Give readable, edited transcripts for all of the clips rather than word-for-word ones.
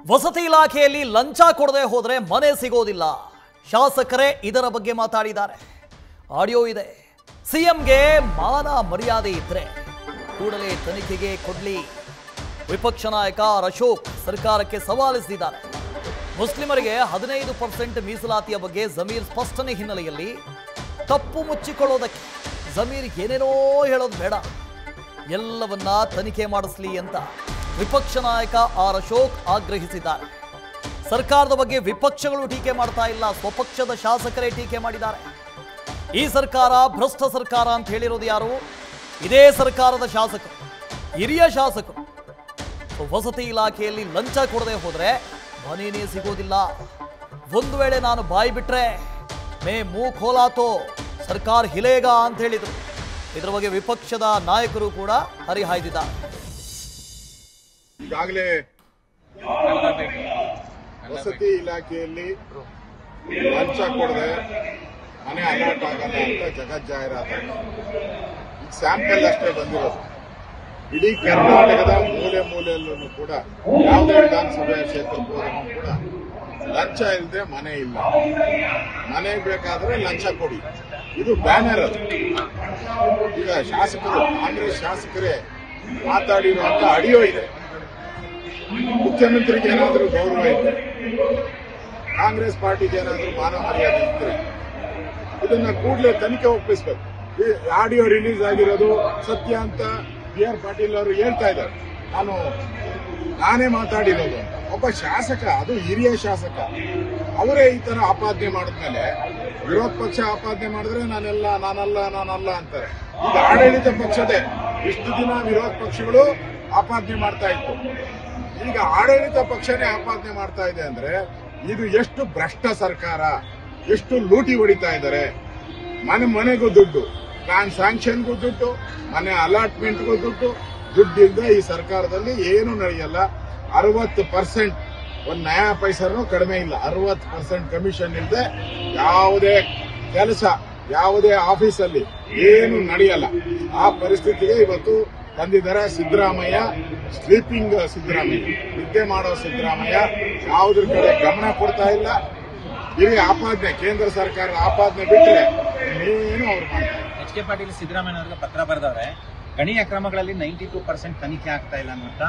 ವಸತಿ ಇಲಾಖೆಯಲ್ಲಿ ಲಂಚ ಕೊಡದೆ ಹೋದರೆ ಮನೆ ಸಿಗೋದಿಲ್ಲ. ಶಾಸಕರೇ ಇದರ ಬಗ್ಗೆ ಮಾತಾಡಿದ್ದಾರೆ. ಆಡಿಯೋ ಇದೆ. ಸಿಎಂಗೆ ಮಾನ ಮರ್ಯಾದೆ ಇದ್ರೆ ಕೂಡಲೇ ತನಿಖೆಗೆ ಕೊಡ್ಲಿ. ವಿಪಕ್ಷ ನಾಯಕ ಅಶೋಕ್ ಸರ್ಕಾರಕ್ಕೆ ಸವಾಲಿಸಿದ್ದಾರೆ. ಮುಸ್ಲಿಮರಿಗೆ 15% ಮೀಸಲಾತಿಯ ಬಗ್ಗೆ ಜಮೀರ್ ಸ್ಪಷ್ಟನೆ ಹಿನ್ನೆಲೆಯಲ್ಲಿ ತಪ್ಪು ಮುಚ್ಚಿಕೊಳ್ಳೋದಕ್ಕೆ ಜಮೀರ್ ಏನೇನೋ ಹೇಳೋದು ಬೇಡ, ಎಲ್ಲವನ್ನ ತನಿಖೆ ಮಾಡಿಸಲಿ ಅಂತ ವಿಪಕ್ಷ ನಾಯಕ ಅಶೋಕ್ ಆಗ್ರಹಿಸಿದ್ದಾರೆ. ಸರ್ಕಾರದ ಬಗ್ಗೆ ವಿಪಕ್ಷಗಳು ಟೀಕೆ ಮಾಡ್ತಾ ಇಲ್ಲ, ಸ್ವಪಕ್ಷದ ಶಾಸಕರೇ ಟೀಕೆ ಮಾಡಿದ್ದಾರೆ. ಈ ಸರ್ಕಾರ ಭ್ರಷ್ಟ ಸರ್ಕಾರ ಅಂತ ಹೇಳಿರೋದು ಯಾರು? ಇದೇ ಸರ್ಕಾರದ ಶಾಸಕರು, ಹಿರಿಯ ಶಾಸಕರು. ವಸತಿ ಇಲಾಖೆಯಲ್ಲಿ ಲಂಚ ಕೊಡದೆ ಹೋದ್ರೆ ಮನೇನೇ ಸಿಗೋದಿಲ್ಲ. ಒಂದು ವೇಳೆ ನಾನು ಬಾಯಿ ಬಿಟ್ರೆ ಮೇ ಮೂ ಖೋಲಾತೋ ಸರ್ಕಾರ ಹಿಲೇಗ ಅಂತ ಹೇಳಿದರು. ಇದರ ಬಗ್ಗೆ ವಿಪಕ್ಷದ ನಾಯಕರು ಕೂಡ ಹರಿಹಾಯ್ದಿದ್ದಾರೆ. ಈಗಾಗಲೇ ವಸತಿ ಇಲಾಖೆಯಲ್ಲಿ ಲಂಚ ಕೊಡದೆ ಮನೆ ಅಲಾಟ್ ಆಗಲ್ಲ ಅಂತ ಜಗತ್ ಜಾಹೀರಾತಾಗಿದೆ. ಈಗ ಸ್ಯಾಂಪಲ್ ಅಷ್ಟೇ ಬಂದಿರೋದು. ಇಡೀ ಕರ್ನಾಟಕದ ಮೂಲೆ ಮೂಲೆಯಲ್ಲೂ ಕೂಡ ಯಾವುದೇ ವಿಧಾನಸಭೆ ಕ್ಷೇತ್ರಕ್ಕೆ ಹೋದರೂ ಕೂಡ ಲಂಚ ಇಲ್ಲದೆ ಮನೆ ಇಲ್ಲ. ಮನೆ ಬೇಕಾದ್ರೆ ಲಂಚ ಕೊಡಿ, ಇದು ಬ್ಯಾನರ್. ಅದು ಈಗ ಶಾಸಕರು, ಕಾಂಗ್ರೆಸ್ ಶಾಸಕರೇ ಮಾತಾಡಿರುವಂತ ಆಡಿಯೋ ಇದೆ. ಮುಖ್ಯಮಂತ್ರಿಗೆ ಏನಾದರೂ ಗೌರವ ಇದ್ರೆ, ಕಾಂಗ್ರೆಸ್ ಪಾರ್ಟಿಗೆ ಏನಾದರೂ ಮಾನ ಮರ್ಯಾದೆ ಇದ್ರೆ ಇದನ್ನ ಕೂಡಲೇ ತನಿಖೆ ಒಪ್ಪಿಸಬೇಕು. ಈ ಆಡಿಯೋ ರಿಲೀಸ್ ಆಗಿರೋದು ಸತ್ಯ ಅಂತ ಬಿ.ಆರ್. ಪಾಟೀಲ್ ಅವರು ಹೇಳ್ತಾ ಇದ್ದಾರೆ. ನಾನೇ ಮಾತಾಡಿರೋದು ಅಂತ. ಒಬ್ಬ ಶಾಸಕ, ಅದು ಹಿರಿಯ ಶಾಸಕ, ಅವರೇ ಈ ತರ ಆಪಾದನೆ ಮಾಡಿದ್ಮೇಲೆ ವಿರೋಧ ಪಕ್ಷ ಆಪಾದನೆ ಮಾಡಿದ್ರೆ ನಾನಲ್ಲ ಅಂತಾರೆ. ಈಗ ಆಡಳಿತ ಪಕ್ಷದೇ ಇಷ್ಟು ದಿನ ವಿರೋಧ ಪಕ್ಷಗಳು ಆಪಾದನೆ ಮಾಡ್ತಾ ಇತ್ತು, ಈಗ ಆಡಳಿತ ಪಕ್ಷನೇ ಆಪಾದನೆ ಮಾಡ್ತಾ ಇದೆ ಅಂದ್ರೆ ಇದು ಎಷ್ಟು ಭ್ರಷ್ಟ ಸರ್ಕಾರ, ಎಷ್ಟು ಲೂಟಿ ಹೊಡಿತಾ ಇದ್ದಾರೆ. ಮನೆಗೂ ದುಡ್ಡು, ಪ್ಲಾನ್ ಸ್ಯಾಂಕ್ಷನ್ಗೂ ದುಡ್ಡು, ಮನೆ ಅಲಾಟ್ಮೆಂಟ್ಗೂ ದುಡ್ಡಿಂದ ಈ ಸರ್ಕಾರದಲ್ಲಿ ಏನು ನಡೆಯಲ್ಲ. 60% ಒಂದು ನಯಾ ಪೈಸನೂ ಕಡಿಮೆ ಇಲ್ಲ. 60% ಕಮಿಷನ್ ಇಲ್ಲದೆ ಯಾವುದೇ ಕೆಲಸ, ಯಾವುದೇ ಆಫೀಸಲ್ಲಿ ಏನು ನಡೆಯಲ್ಲ. ಆ ಪರಿಸ್ಥಿತಿಗೆ ಇವತ್ತು ತಂದಿದ್ದಾರೆ ಸಿದ್ದರಾಮಯ್ಯ. ಸ್ಲೀಪಿಂಗ್ ಸಿದ್ದರಾಮಯ್ಯ, ನಿದ್ದೆ ಮಾಡೋ ಸಿದ್ದರಾಮಯ್ಯ, ಯಾವುದ್ರ ಕಡೆ ಗಮನ ಕೊಡ್ತಾ ಇಲ್ಲ. ಬರೀ ಆಪಾದನೆ, ಕೇಂದ್ರ ಸರ್ಕಾರದ ಆಪಾದನೆ ಬಿಟ್ಟರೆ ಏನು ಅವ್ರು ಮಾಡ್ತಾರೆ. ಎಚ್ ಕೆ ಪಾಟೀಲ್ ಸಿದ್ದರಾಮಯ್ಯ ಅವರಿಗೆ ಪತ್ರ ಬರೆದವ್ರೆ. ಗಣಿ ಅಕ್ರಮಗಳಲ್ಲಿ 92% ತನಿಖೆ ಆಗ್ತಾ ಇಲ್ಲ ಅನ್ನುವಂತ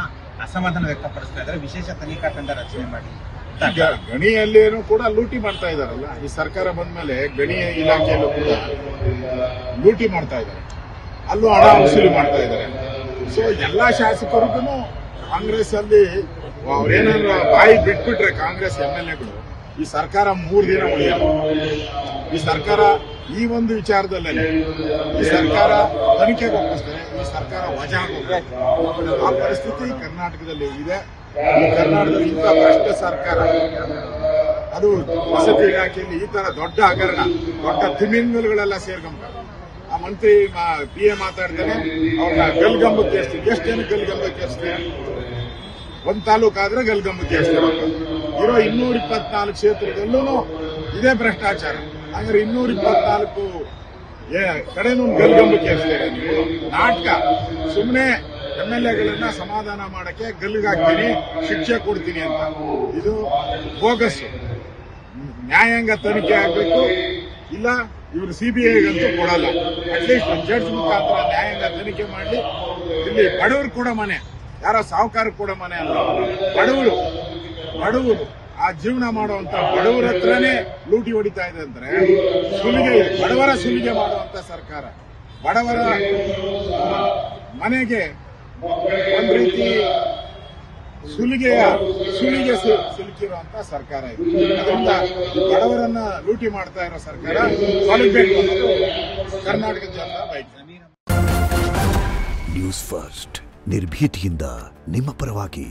ಅಸಮಾಧಾನ ವ್ಯಕ್ತಪಡಿಸ್ತಾ ಇದ್ದಾರೆ. ವಿಶೇಷ ತನಿಖಾ ತಂಡ ರಚನೆ ಮಾಡಿ ಗಣಿಯಲ್ಲೇನು ಕೂಡ ಲೂಟಿ ಮಾಡ್ತಾ ಇದಾರಲ್ಲ. ಈ ಸರ್ಕಾರ ಬಂದ್ಮೇಲೆ ಗಣಿ ಇಲಾಖೆಯಲ್ಲೂ ಕೂಡ ಲೂಟಿ ಮಾಡ್ತಾ ಇದ್ದಾರೆ, ಅಲ್ಲೂ ಹಣ ವಸೂಲಿ ಮಾಡ್ತಾ ಇದ್ದಾರೆ. ಸೊ ಎಲ್ಲಾ ಶಾಸಕರಿಗೂ ಕಾಂಗ್ರೆಸ್ ಅಲ್ಲಿ ಅವ್ರೇನಾದ್ರು ಬಾಯಿ ಬಿಟ್ಬಿಟ್ರೆ ಕಾಂಗ್ರೆಸ್ MLAಗಳು ಈ ಸರ್ಕಾರ 3 ದಿನ ಉಳಿಯಲ್ಲ. ಈ ಸರ್ಕಾರ ಈ ಒಂದು ವಿಚಾರದಲ್ಲೇ ಈ ಸರ್ಕಾರ ತನಿಖೆಗೆ ಒಪ್ಪಿಸ್ತಾರೆ, ಈ ಸರ್ಕಾರ ವಜಾಗೆ ಹೋಗ್ತಾರೆ. ಆ ಪರಿಸ್ಥಿತಿ ಕರ್ನಾಟಕದಲ್ಲಿ ಇದೆ. ಈ ಕರ್ನಾಟಕದಲ್ಲಿ ಇಂಥ ಭ್ರಷ್ಟ ಸರ್ಕಾರ, ಅದು ವಸತಿ ಇಲಾಖೆಯಲ್ಲಿ ಈ ತರ ದೊಡ್ಡ ಹಗರಣ, ದೊಡ್ಡ ತಿಮಿಂಗಲುಗಳೆಲ್ಲ ಸೇರ್ಕೊಂತಾರೆ. ಆ ಮಂತ್ರಿ PA ಮಾತಾಡ್ತಾನೆ, ಅವ್ರನ್ನ ಗಲ್ಗಂಬಕ್ಕೆ ಏರಿಸ್ತೀವಿ. ಎಷ್ಟು ಜನ ಗಲ್ಗಂಬಕ್ಕೆ ಏರಿಸ್ತೀವಿ? ಒಂದು ತಾಲೂಕಾದ್ರೆ ಗಲ್ಗಂಬಕ್ಕೆ ಏರಿಸ್ತಾರೆ. ಇರೋ 224 ಕ್ಷೇತ್ರದಲ್ಲೂ ಇದೇ ಭ್ರಷ್ಟಾಚಾರ. ಹಾಗಾದ್ರೆ 224 ಕಡೆನೂ ಗಲ್ಗಂಬಕ್ಕೆ ಏರಿಸ್ತೀರಾ ನೀವು? ನಾಟಕ. ಸುಮ್ಮನೆ MLAಗಳನ್ನ ಸಮಾಧಾನ ಮಾಡಕ್ಕೆ ಗಲ್ಲಿಗಾಗ್ತೀನಿ, ಶಿಕ್ಷೆ ಕೊಡ್ತೀನಿ ಅಂತ. ಇದು ಬೋಗಸ್. ನ್ಯಾಯಾಂಗ ತನಿಖೆ ಆಗ್ಬೇಕು, ಇಲ್ಲ ಇವರು CBIಗಂತೂ ಕೊಡಲ್ಲ. ಅಟ್ಲೀಸ್ಟ್ ಒಂದು ಜಡ್ಜ್ ಮುಖಾಂತರ ನ್ಯಾಯಾಂಗ ತನಿಖೆ ಮಾಡಲಿ. ಇಲ್ಲಿ ಬಡವರು ಕೂಡ ಮನೆ, ಯಾರೋ ಸಾಹುಕಾರ ಕೂಡ ಮನೆ ಅಲ್ಲ, ಬಡವರು ಆ ಜೀವನ ಮಾಡುವಂತ ಬಡವರ ಹತ್ರನೇ ಲೂಟಿ ಹೊಡಿತಾ ಇದೆ ಅಂದ್ರೆ ಬಡವರ ಸುಲಿಗೆ ಮಾಡುವಂತ ಸರ್ಕಾರ, ಬಡವರ ಮನೆಗೆ ಒಂದ್ ರೀತಿ ಸುಲಿಗೆ ಸಿಲುಕಿರುವಂತ ಸರ್ಕಾರ ಇದು. ಅದರಿಂದ ಬಡವರನ್ನ ಲೂಟಿ ಮಾಡ್ತಾ ಇರೋ ಸರ್ಕಾರ ಸಲುಬೇಕು ಅನ್ನೋದು ಕರ್ನಾಟಕದ ಜನರ ಬಯಕೆ. ನ್ಯೂಸ್ ಫಸ್ಟ್, ನಿರ್ಭೀತಿಯಿಂದ ನಿಮ್ಮ ಪರವಾಗಿ.